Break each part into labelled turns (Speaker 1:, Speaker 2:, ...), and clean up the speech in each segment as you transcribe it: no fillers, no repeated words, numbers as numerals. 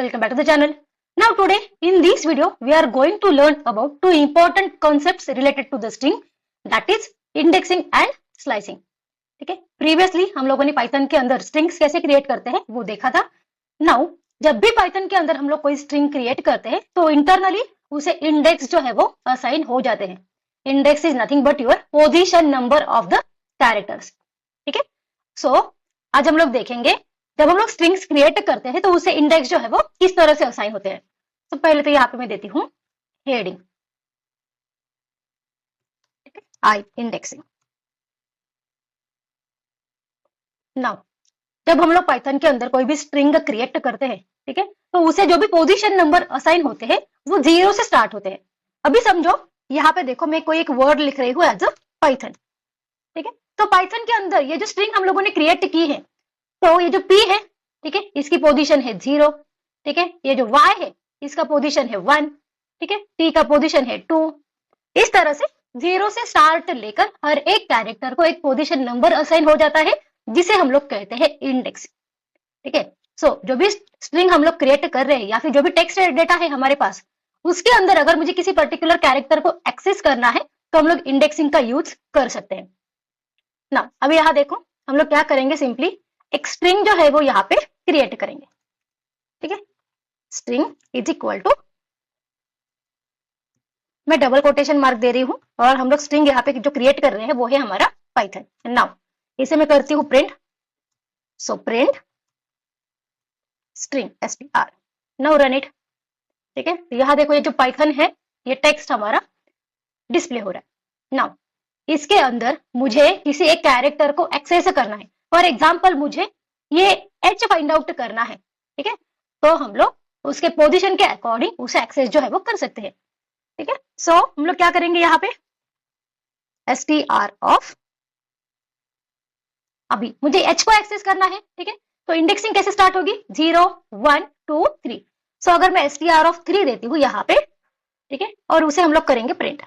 Speaker 1: welcome back to the channel. Now today in this video we are going to learn about two important concepts related to the string, that is indexing and slicing. ठीक है, previously हम लोगों ने Python के अंदर strings कैसे create करते हैं वो देखा था. नाउ जब भी पाइथन के अंदर हम लोग कोई स्ट्रिंग क्रिएट करते हैं तो इंटरनली उसे इंडेक्स जो है वो असाइन हो जाते हैं. Index is nothing but your position number of the characters. ठीक है, सो आज हम लोग देखेंगे जब हम लोग स्ट्रिंग्स क्रिएट करते हैं तो उसे इंडेक्स जो है वो किस तरह से असाइन होते हैं. तो पहले तो यहाँ पे मैं देती हूँ हेडिंग, आई इंडेक्सिंग. नाउ जब हम लोग पाइथन के अंदर कोई भी स्ट्रिंग क्रिएट करते हैं, ठीक है, तो उसे जो भी पोजीशन नंबर असाइन होते हैं वो 0 से स्टार्ट होते हैं. अभी समझो यहाँ पे देखो मैं कोई एक वर्ड लिख रही हूँ एज अ पाइथन. ठीक है, तो पाइथन के अंदर ये जो स्ट्रिंग हम लोगों ने क्रिएट की है, तो ये जो P है, ठीक है, इसकी पोजीशन है 0. ठीक है, ये जो Y है इसका पोजीशन है 1. ठीक है, T का पोजीशन है 2. इस तरह से 0 से स्टार्ट लेकर हर एक कैरेक्टर को एक पोजीशन नंबर असाइन हो जाता है जिसे हम लोग कहते हैं इंडेक्स. ठीक है, सो जो भी स्ट्रिंग हम लोग क्रिएट कर रहे हैं या फिर जो भी टेक्स्ट डेटा है हमारे पास, उसके अंदर अगर मुझे किसी पर्टिकुलर कैरेक्टर को एक्सेस करना है तो हम लोग इंडेक्सिंग का यूज कर सकते हैं ना. अभी यहाँ देखो हम लोग क्या करेंगे, सिंपली एक स्ट्रिंग जो है वो यहाँ पे क्रिएट करेंगे. ठीक है, स्ट्रिंग इज इक्वल टू, मैं डबल कोटेशन मार्क दे रही हूं और हम लोग स्ट्रिंग यहाँ पे जो क्रिएट कर रहे हैं वो है हमारा पाइथन. नाउ इसे मैं करती हूँ print. So print string str. Now run it. ठीक है, यहाँ देखो ये जो पाइथन है ये टेक्स्ट हमारा डिस्प्ले हो रहा है. नाउ इसके अंदर मुझे किसी एक कैरेक्टर को एक्सेस करना है. फॉर एग्जाम्पल मुझे ये h फाइंड आउट करना है. ठीक है, तो हम लोग उसके पोजीशन के अकॉर्डिंग उसे एक्सेस जो है वो कर सकते हैं. ठीक है, सो हम लोग क्या करेंगे यहाँ पे str ऑफ, अभी मुझे h को एक्सेस करना है. ठीक है, तो इंडेक्सिंग कैसे स्टार्ट होगी, 0 1 2 3. सो अगर मैं str ऑफ 3 देती हूँ यहाँ पे, ठीक है, और उसे हम लोग करेंगे प्रिंट.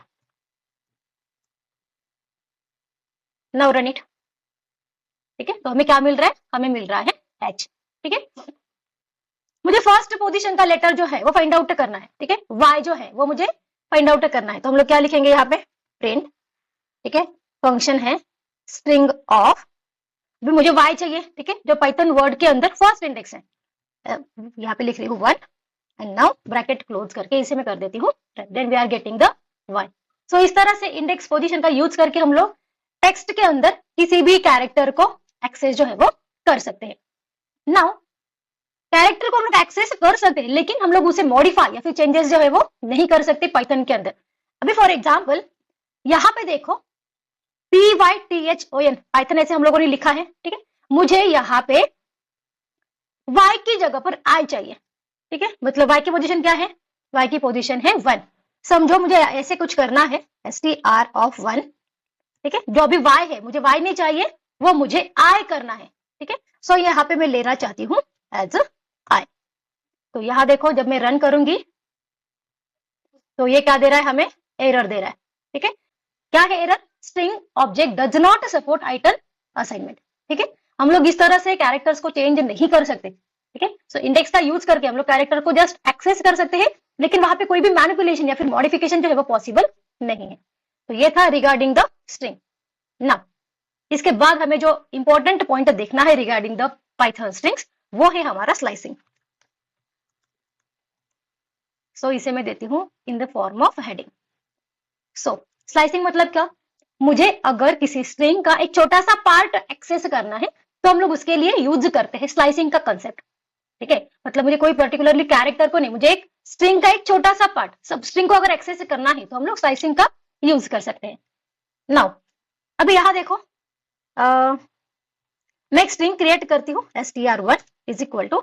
Speaker 1: Now run it. ठीक है, तो हमें क्या मिल रहा है, हमें मिल रहा है h. ठीक है, मुझे फर्स्ट पोजीशन का लेटर जो है वो फाइंड आउट करना है. ठीक है, y जो है वो मुझे फाइंड आउट करना है, तो हम लोग क्या लिखेंगे यहाँ पे प्रिंट. ठीक है, फंक्शन है स्ट्रिंग ऑफ, भी मुझे y चाहिए. ठीक है, जो पाइथन वर्ड के अंदर फर्स्ट इंडेक्स है, यहाँ पे लिख रही हूँ 1 एंड नाउ ब्रैकेट क्लोज करके इसे मैं कर देती हूँ, then we are getting the y. So इस तरह से इंडेक्स पोजीशन का यूज करके हम लोग टेक्स्ट के अंदर किसी भी कैरेक्टर को एक्सेस जो है वो कर सकते हैं. नाउ कैरेक्टर को हम लोग एक्सेस कर सकते हैं लेकिन हम लोग उसे मॉडिफाई या फिर चेंजेस जो है वो नहीं कर सकते पाइथन के अंदर. अभी फॉर एग्जांपल यहाँ पे देखो PYTHON पाइथन ऐसे हम लोगों ने लिखा है. ठीक है, मुझे यहाँ पे y की जगह पर I चाहिए. ठीक है, मतलब y की पोजीशन क्या है, y की पोजीशन है 1. समझो मुझे ऐसे कुछ करना है str ऑफ 1. ठीक है, जो अभी y है मुझे y नहीं चाहिए, वो मुझे I करना है. ठीक है, सो यहाँ पे मैं लेना चाहती हूँ एज I. तो यहाँ देखो जब मैं रन करूंगी तो ये क्या दे रहा है, हमें एरर दे रहा है. ठीक है, क्या है error, string object does not support item assignment. ठीक है, हम लोग इस तरह से कैरेक्टर्स को चेंज नहीं कर सकते. ठीक है, सो इंडेक्स का यूज करके हम लोग कैरेक्टर को जस्ट एक्सेस कर सकते हैं लेकिन वहां पे कोई भी मैनिपुलेशन या फिर मॉडिफिकेशन जो है वो पॉसिबल नहीं है. तो ये था रिगार्डिंग द स्ट्रिंग. ना इसके बाद हमें जो इंपॉर्टेंट पॉइंट देखना है रिगार्डिंग द पाइथन स्ट्रिंग्स वो है हमारा स्लाइसिंग. सो इसे मैं देती हूँ in the form of heading. So slicing मतलब क्या, मुझे अगर किसी स्ट्रिंग का एक छोटा सा पार्ट एक्सेस करना है तो हम लोग उसके लिए यूज करते हैं स्लाइसिंग का कंसेप्ट. ठीक है, मतलब मुझे कोई पर्टिकुलरली कैरेक्टर को नहीं, मुझे एक स्ट्रिंग का एक छोटा सा पार्ट, सब स्ट्रिंग को अगर एक्सेस करना है तो हम लोग स्लाइसिंग का यूज कर सकते हैं. नाउ अभी यहाँ देखो मैं एक स्ट्रिंग क्रिएट करती हूँ str1 is equal to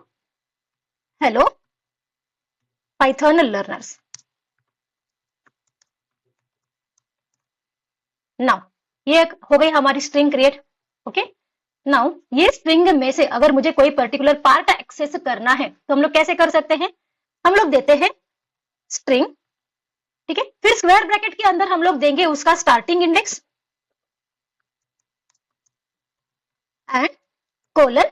Speaker 1: hello Python learners. Now ये हो गई हमारी स्ट्रिंग क्रिएट. ओके, नाउ ये स्ट्रिंग में से अगर मुझे कोई पर्टिकुलर पार्ट एक्सेस करना है तो हम लोग कैसे कर सकते हैं, हम लोग देते हैं स्ट्रिंग. ठीक है, फिर स्क्वायर ब्रैकेट के अंदर हम लोग देंगे उसका स्टार्टिंग इंडेक्स एंड कोलन,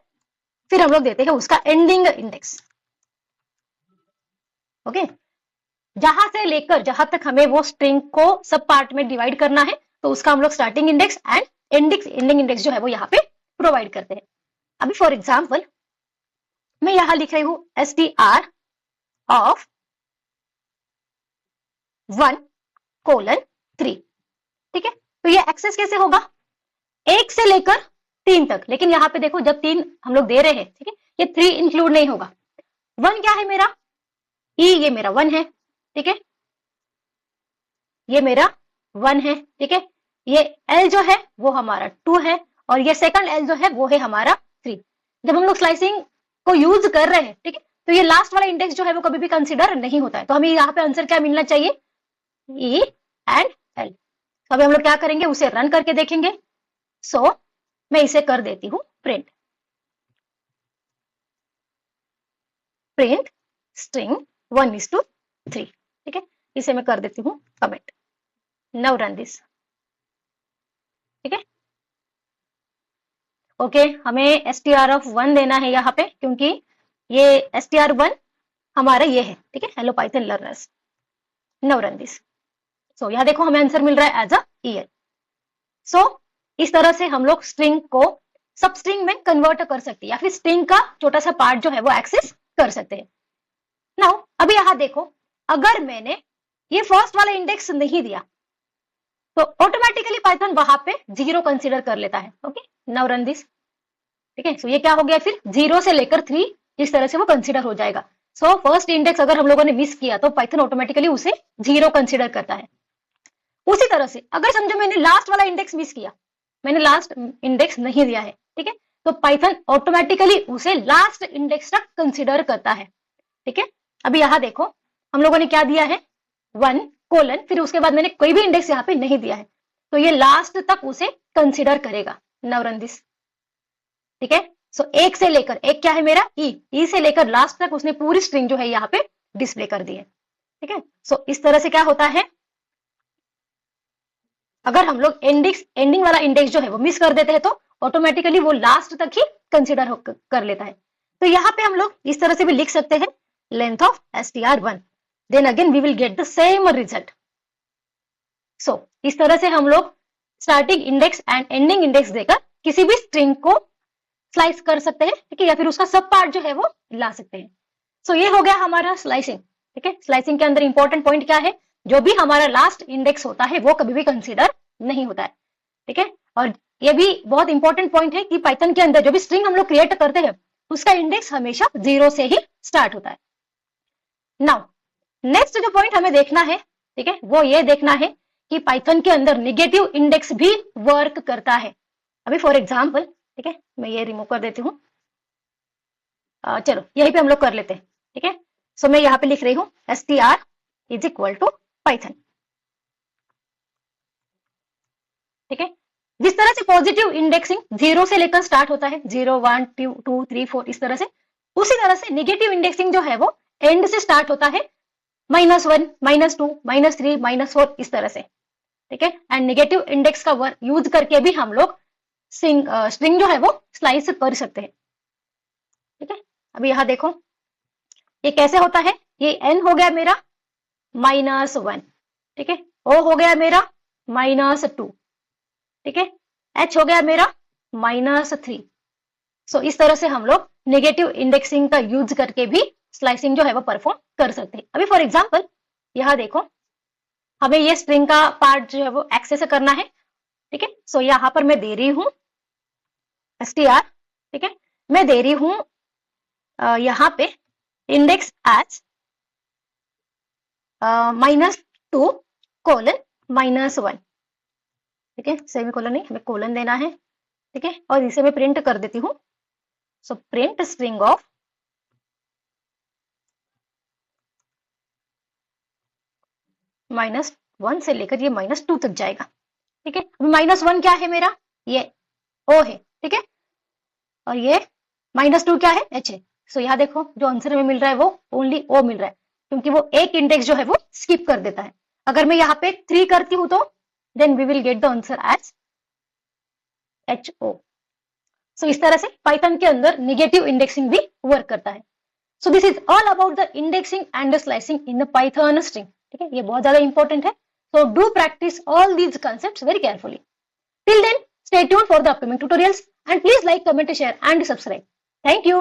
Speaker 1: फिर हम लोग देते हैं उसका एंडिंग इंडेक्स. ओके। जहां से लेकर जहां तक हमें वो स्ट्रिंग को सब पार्ट में डिवाइड करना है, तो उसका हम लोग starting index and ending index जो है वो यहाँ पे प्रोवाइड करते हैं। अभी फॉर एग्जाम्पल मैं यहां लिख रही हूं str ऑफ 1:3, ठीक है। तो ये एक्सेस कैसे होगा, 1 से लेकर 3 तक, लेकिन यहाँ पे देखो जब 3 हम लोग दे रहे हैं, ठीक है, ये 3 इंक्लूड नहीं होगा। 1 क्या है मेरा, ये मेरा 1 है, ठीक है, ये मेरा 1 है, ठीक है, ये L जो है वो हमारा 2 है, और ये सेकंड L जो है वो है हमारा 3। जब हम लोग स्लाइसिंग को यूज कर रहे हैं, ठीक है, तो ये लास्ट वाला इंडेक्स जो है वो कभी भी कंसिडर नहीं होता है। तो हमें यहाँ पे आंसर क्या मिलना चाहिए, E एंड L। तो अभी हम लोग क्या करेंगे, उसे रन करके देखेंगे। सो मैं इसे कर देती हूँ प्रिंट स्ट्रिंग 1:3, ठीक है, इसे मैं कर देती हूँ कमेंट। नाउ रन दिस, ठीक है। ओके, हमें str ऑफ 1 देना है यहाँ पे, क्योंकि ये str1 हमारा ये है, ठीक है, hello Python learners. Now run this. So यहाँ देखो हमें आंसर मिल रहा है एज अ ईयर। सो इस तरह से हम लोग स्ट्रिंग को सब स्ट्रिंग में कन्वर्ट कर सकते हैं, या फिर स्ट्रिंग का छोटा सा पार्ट जो है वो एक्सेस कर सकते हैं। नाउ अभी यहाँ देखो, अगर मैंने ये फर्स्ट वाला इंडेक्स नहीं दिया तो ऑटोमेटिकली पाइथन वहां पे 0 कंसीडर कर लेता है। ओके, नाउ रन दिस, ठीक है। सो ये क्या हो गया, फिर 0 से लेकर 3 इस तरह से वो कंसीडर हो जाएगा। सो फर्स्ट इंडेक्स अगर हम लोगों ने मिस किया तो पाइथन ऑटोमेटिकली उसे 0 कंसीडर करता है। उसी तरह से अगर समझो मैंने लास्ट वाला इंडेक्स मिस किया, मैंने लास्ट इंडेक्स नहीं दिया है, ठीक है, तो पाइथन ऑटोमेटिकली उसे लास्ट इंडेक्स तक कंसीडर करता है, ठीक है। अभी यहाँ देखो हम लोगों ने क्या दिया है, 1:, फिर उसके बाद मैंने कोई भी इंडेक्स यहाँ पे नहीं दिया है, तो ये लास्ट तक उसे कंसीडर करेगा। नाउ रन दिस, ठीक है। सो एक से लेकर, एक क्या है मेरा ई से लेकर लास्ट तक उसने पूरी स्ट्रिंग जो है यहाँ पे डिस्प्ले कर दी है, ठीक है। सो इस तरह से क्या होता है, अगर हम लोग एंडिंग वाला इंडेक्स जो है वो मिस कर देते हैं तो ऑटोमेटिकली वो लास्ट तक ही कंसिडर कर लेता है। तो यहाँ पे हम लोग इस तरह से भी लिख सकते हैं, length of str1, then again we will get the same result. So इस तरह से हम लोग starting index and ending index देकर किसी भी स्ट्रिंग को स्लाइस कर सकते हैं, ठीक है, या फिर उसका सब पार्ट जो है वो ला सकते हैं। सो ये हो गया हमारा स्लाइसिंग, ठीक है। स्लाइसिंग के अंदर इंपॉर्टेंट पॉइंट क्या है, जो भी हमारा लास्ट इंडेक्स होता है वो कभी भी कंसीडर नहीं होता है, ठीक है। और ये भी बहुत इंपॉर्टेंट पॉइंट है कि पाइथन के अंदर जो भी स्ट्रिंग हम लोग क्रिएट करते हैं उसका इंडेक्स हमेशा 0 से ही स्टार्ट होता है। नाउ नेक्स्ट जो पॉइंट हमें देखना है, ठीक है, वो ये देखना है कि पाइथन के अंदर नेगेटिव इंडेक्स भी वर्क करता है। अभी फॉर एग्जाम्पल, ठीक है, मैं ये रिमूव कर देती हूँ, चलो यहीं पे हम लोग कर लेते हैं, ठीक है। सो मैं यहाँ पे लिख रही हूँ str is equal to Python, ठीक है। जिस तरह से पॉजिटिव इंडेक्सिंग 0 से लेकर स्टार्ट होता है, 0, 1, 2, 3, 4 इस तरह से, उसी तरह से नेगेटिव इंडेक्सिंग जो है वो एंड से स्टार्ट होता है, -1, -2, -3, -4 इस तरह से, ठीक है। एंड नेगेटिव इंडेक्स का वर्क यूज करके भी हम लोग स्ट्रिंग जो है वो स्लाइस कर सकते हैं, ठीक है। अभी यहाँ देखो ये कैसे होता है, ये n हो गया मेरा -1, ठीक है, o हो गया मेरा -2, ठीक है, h हो गया मेरा -3। सो इस तरह से हम लोग नेगेटिव इंडेक्सिंग का यूज करके भी स्लाइसिंग जो है वो परफॉर्म कर सकते हैं। अभी फॉर एग्जांपल यहाँ देखो हमें ये स्ट्रिंग का पार्ट जो है वो एक्सेस करना है, ठीक है। सो यहाँ पर मैं दे रही हूँ str, ठीक है, मैं दे रही हूँ यहाँ पे इंडेक्स एज -2:-1, ठीक है, सेमी कोलन नहीं, हमें कोलन देना है, ठीक है, और इसे मैं प्रिंट कर देती हूँ। सो प्रिंट स्ट्रिंग ऑफ -1 से लेकर ये -2 तक जाएगा, ठीक है। अभी -1 क्या है मेरा, ये o है, ठीक है, और ये -2 क्या है, h है। सो यहाँ देखो जो आंसर हमें मिल रहा है वो ओनली o मिल रहा है, क्योंकि वो एक इंडेक्स जो है वो स्किप कर देता है। अगर मैं यहाँ पे 3 करती हूँ तो then we will get the answer as HO। सो इस तरह से पाइथन के अंदर नेगेटिव इंडेक्सिंग भी वर्क करता है। So this is all about the indexing and slicing in the Python string. ठीक है, ये बहुत ज्यादा इंपॉर्टेंट है। So do practice all these concepts very carefully. Till then, stay tuned for the upcoming tutorials and please like, comment, share and subscribe. Thank you.